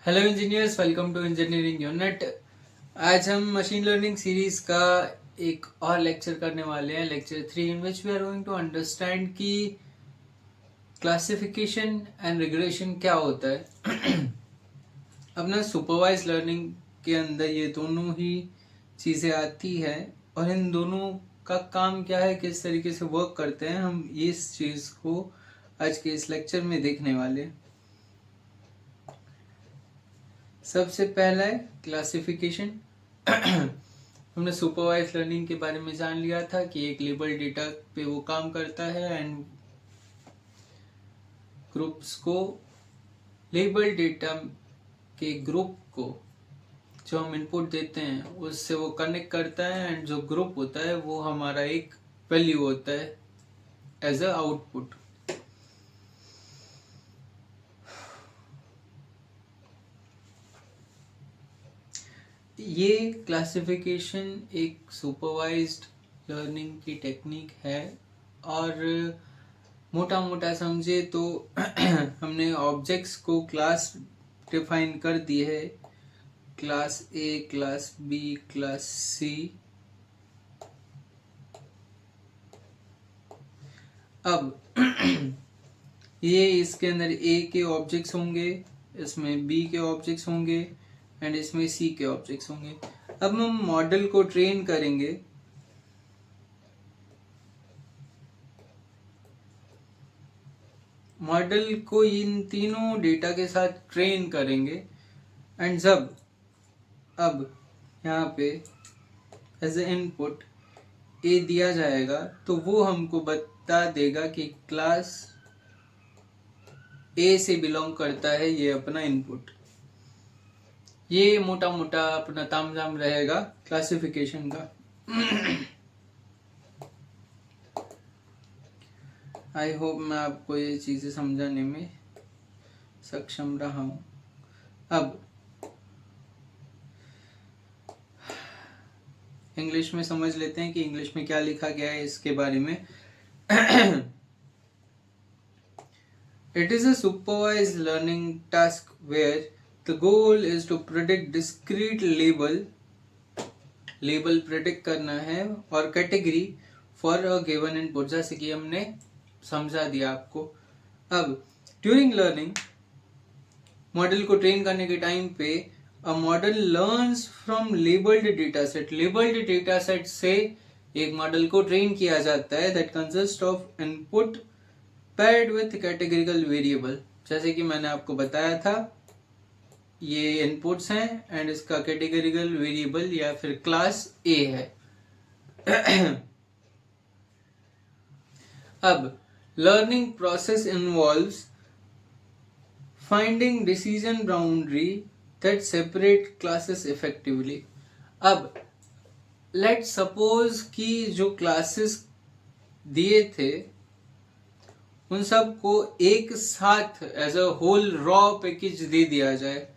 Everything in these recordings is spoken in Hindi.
Hello engineers, welcome to engineering unit. आज हम मशीन लर्निंग सीरीज का एक और लेक्चर करने वाले हैं, lecture 3, in which we are going to understand कि क्लासिफिकेशन एंड रिग्रेशन क्या होता है। अपना सुपरवाइज लर्निंग के अंदर ये दोनों ही चीज़ें आती है और इन दोनों का काम क्या है, किस तरीके से वर्क करते हैं, हम इस चीज़ को आज के इस लेक्चर में देखने वाले हैं। सबसे पहला है क्लासिफिकेशन। हमने सुपरवाइज लर्निंग के बारे में जान लिया था कि एक लेबल डेटा पे वो काम करता है एंड ग्रुप्स को, लेबल डेटा के ग्रुप को जो हम इनपुट देते हैं उससे वो कनेक्ट करता है एंड जो ग्रुप होता है वो हमारा एक वैल्यू होता है एज अ आउटपुट। ये क्लासिफिकेशन एक सुपरवाइज्ड लर्निंग की टेक्निक है और मोटा मोटा समझे तो हमने ऑब्जेक्ट्स को क्लास डिफाइन कर दी है, class A, class B, class C. अब ये इसके अंदर ए के ऑब्जेक्ट्स होंगे, इसमें बी के ऑब्जेक्ट्स होंगे एंड इसमें सी के ऑब्जेक्ट्स होंगे। अब हम मॉडल को ट्रेन करेंगे। मॉडल को इन तीनों डेटा के साथ ट्रेन करेंगे एंड जब अब यहाँ पे एज ए इनपुट ए दिया जाएगा तो वो हमको बता देगा कि क्लास ए से बिलोंग करता है ये अपना इनपुट। ये मोटा मोटा अपना तामझाम रहेगा क्लासिफिकेशन का। आई होप मैं आपको ये चीज़ें समझाने में सक्षम रहा हूँ। अब इंग्लिश में समझ लेते हैं कि इंग्लिश में क्या लिखा गया है इसके बारे में। It is a supervised learning task where the goal is to predict discrete label predict करना है और category for a given input, जैसे कि हमने समझा दिया आपको। अब ड्यूरिंग लर्निंग, मॉडल को ट्रेन करने के टाइम पे a model learns from labelled data set. Labelled data set से एक मॉडल को ट्रेन किया जाता है that consist of input paired with categorical variable. जैसे कि मैंने आपको बताया था, ये इनपुट्स हैं एंड इसका कैटेगरिकल वेरिएबल या फिर क्लास ए है। अब learning process involves finding decision boundary that separate classes effectively. अब लेट सपोज कि जो क्लासेस दिए थे उन सबको एक साथ as a whole raw package दे दिया जाए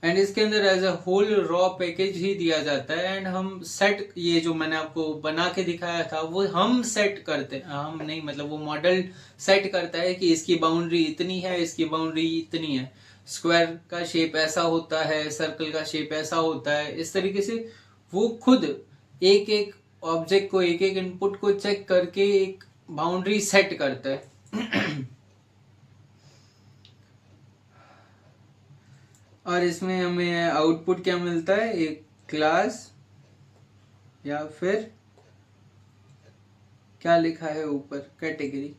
एंड इसके अंदर as a whole raw package ही दिया जाता है एंड हम सेट, ये जो मैंने आपको बना के दिखाया था वो हम सेट करते हैं, हम नहीं मतलब वो मॉडल सेट करता है कि इसकी बाउंड्री इतनी है, इसकी बाउंड्री इतनी है, स्क्वायर का शेप ऐसा होता है, सर्कल का शेप ऐसा होता है। इस तरीके से वो खुद एक एक ऑब्जेक्ट को, एक एक इनपुट को चेक करके एक बाउंड्री सेट करता है। और इसमें हमें आउटपुट क्या मिलता है, एक क्लास या फिर क्या लिखा है ऊपर, कैटेगरी।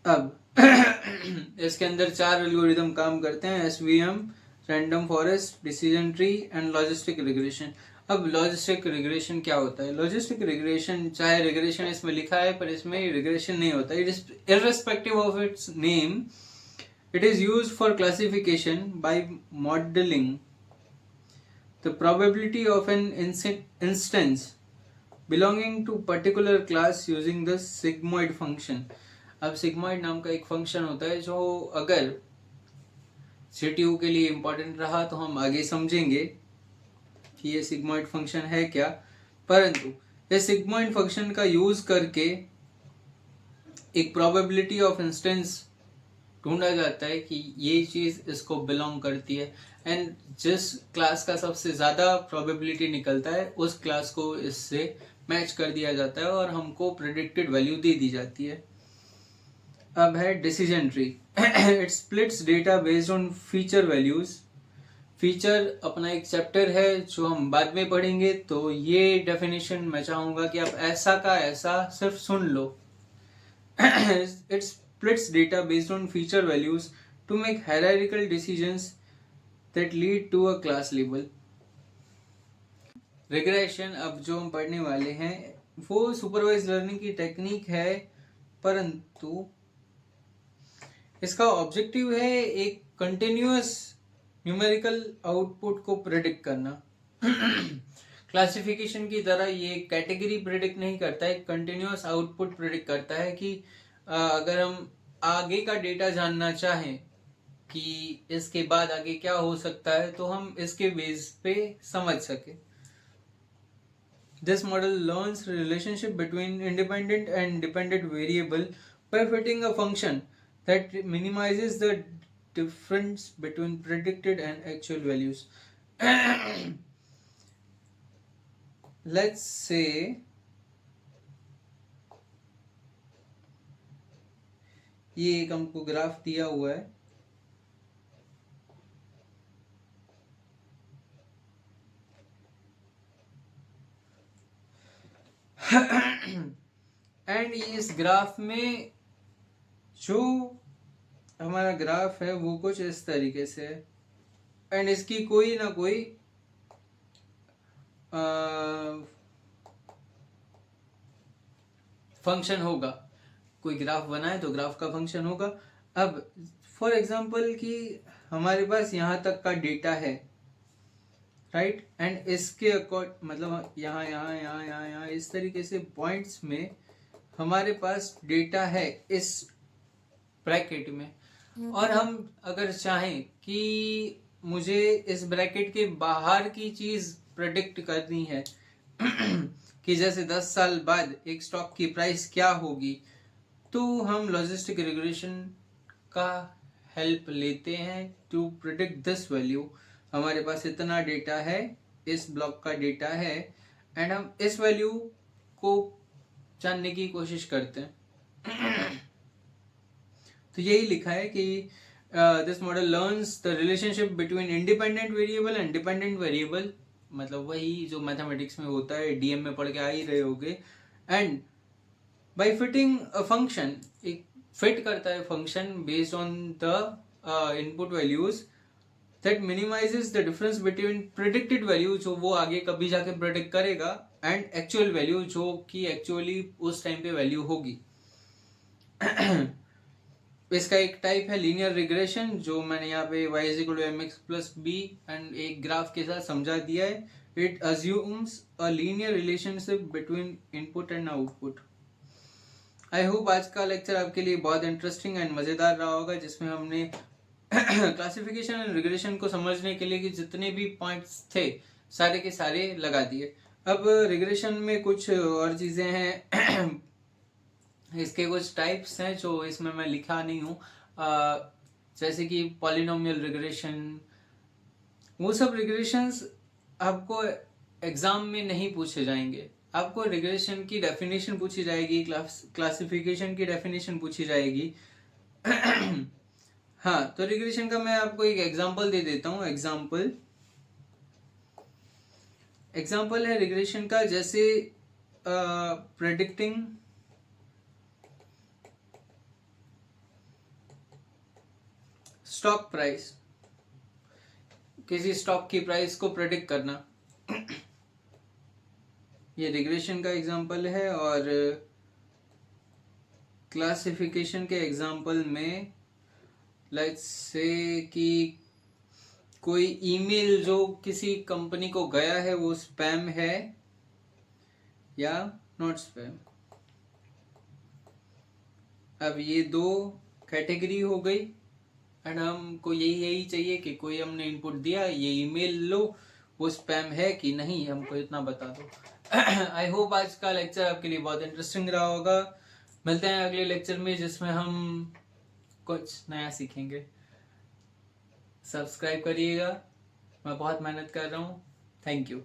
अब इसके अंदर 4 एल्गोरिदम काम करते हैं, SVM, random forest, decision tree and logistic regression. अब लॉजिस्टिक रिग्रेशन क्या होता है? लॉजिस्टिक रिग्रेशन, चाहे रिग्रेशन इसमें लिखा है पर इसमें रिग्रेशन नहीं होता। It is irrespective of its name, it is used for classification by modeling the probability of an instance belonging to particular class using the sigmoid function। अब sigmoid नाम का एक फंक्शन होता है जो अगर CTU के लिए इम्पोर्टेंट रहा तो हम आगे समझेंगे कि ये sigmoid फंक्शन है क्या, परंतु इस sigmoid फंक्शन का यूज करके एक प्रोबेबिलिटी ऑफ इंस्टेंस ढूंढा जाता है कि ये चीज इसको बिलोंग करती है, एंड जिस क्लास का सबसे ज्यादा प्रोबेबिलिटी निकलता है उस क्लास को इससे मैच कर दिया जाता है और हमको प्रेडिक्टेड वैल्यू दे दी जाती है। अब है decision tree. It splits data based on feature values. Feature अपना एक चैप्टर है जो हम बाद में पढ़ेंगे, तो ये डेफिनेशन मैं चाहूंगा कि आप ऐसा का ऐसा सिर्फ सुन लो। It splits data based on feature values to make hierarchical decisions that lead to a class label. Regression अब जो हम पढ़ने वाले हैं वो सुपरवाइज लर्निंग की टेक्निक है, परंतु इसका ऑब्जेक्टिव है एक कंटिन्यूअस न्यूमेरिकल आउटपुट को प्रेडिक्ट करना। क्लासिफिकेशन की तरह ये कैटेगरी प्रेडिक्ट नहीं करता है, कंटिन्यूअस आउटपुट प्रेडिक्ट करता है कि अगर हम आगे का डेटा जानना चाहें कि इसके बाद आगे क्या हो सकता है तो हम इसके बेस पे समझ सके। This model learns relationship between independent and dependent variable by fitting a function that minimizes the difference between predicted and actual values. Let's say ये एक हमको ग्राफ दिया हुआ है, एंड इस ग्राफ में जो हमारा ग्राफ है वो कुछ इस तरीके से है, एंड इसकी कोई ना कोई फंक्शन होगा। कोई ग्राफ बनाए तो ग्राफ का फंक्शन होगा। अब फॉर एग्जांपल कि हमारे पास यहाँ तक का डेटा है, राइट, एंड इसके अकॉर्ड मतलब यहाँ यहाँ यहाँ यहाँ यहाँ इस तरीके से पॉइंट्स में हमारे पास डेटा है इस ब्रैकेट में, और हम अगर चाहें कि मुझे इस ब्रैकेट के बाहर की चीज प्रेडिक्ट करनी है कि जैसे 10 साल बाद एक स्टॉक की प्राइस क्या होगी, तो हम लॉजिस्टिक रिग्रेशन का हेल्प लेते हैं टू प्रेडिक्ट दिस वैल्यू। हमारे पास इतना डेटा है, इस ब्लॉक का डेटा है, एंड हम इस वैल्यू को जानने की कोशिश करते हैं। तो यही लिखा है कि this model learns the relationship between independent variable and dependent variable, मतलब वही जो मैथमेटिक्स में होता है, डीएम में पढ़ के आ ही रहे होगे। And by fitting a function, एक फिट करता है function based on the input values that minimizes the difference between predicted value, जो वो आगे कभी जाके प्रेडिक्ट करेगा, एंड एक्चुअल वैल्यू, जो कि एक्चुअली उस टाइम पे वैल्यू होगी। इसका एक टाइप है लीनियर रिग्रेशन, जो मैंने यहाँ पे y = mx + b एंड एक ग्राफ के साथ समझा दिया है। It assumes a linear relationship between input and output. I hope आज का लेक्चर आपके लिए बहुत इंटरेस्टिंग एंड मजेदार रहा होगा, जिसमें हमने क्लासिफिकेशन एंड रिग्रेशन को समझने के लिए कि जितने भी पॉइंट्स थे सारे के सारे लगा दिए। अब रिग्रेशन में कुछ और चीजें हैं, इसके कुछ टाइप्स हैं जो इसमें मैं लिखा नहीं हूँ, जैसे कि पॉलिनोमियल रिग्रेशन। वो सब रिग्रेशंस आपको एग्जाम में नहीं पूछे जाएंगे, आपको रिग्रेशन की डेफिनेशन पूछी जाएगी, क्लासिफिकेशन की डेफिनेशन पूछी जाएगी। हाँ, तो रिग्रेशन का मैं आपको एक एग्जांपल दे देता हूँ। एग्जांपल है रिग्रेशन का, जैसे प्रेडिक्टिंग स्टॉक प्राइस, किसी स्टॉक की प्राइस को प्रेडिक्ट करना, ये रिग्रेशन का एग्जांपल है। और क्लासिफिकेशन के एग्जांपल में लेट्स से कि कोई ईमेल जो किसी कंपनी को गया है वो स्पैम है या नॉट स्पैम। अब ये दो कैटेगरी हो गई, एंड हमको यही चाहिए कि कोई हमने इनपुट दिया, ये ईमेल लो, वो स्पैम है कि नहीं, हमको इतना बता दो। आई होप आज का लेक्चर आपके लिए बहुत इंटरेस्टिंग रहा होगा। मिलते हैं अगले लेक्चर में जिसमें हम कुछ नया सीखेंगे। सब्सक्राइब करिएगा, मैं बहुत मेहनत कर रहा हूँ। Thank you.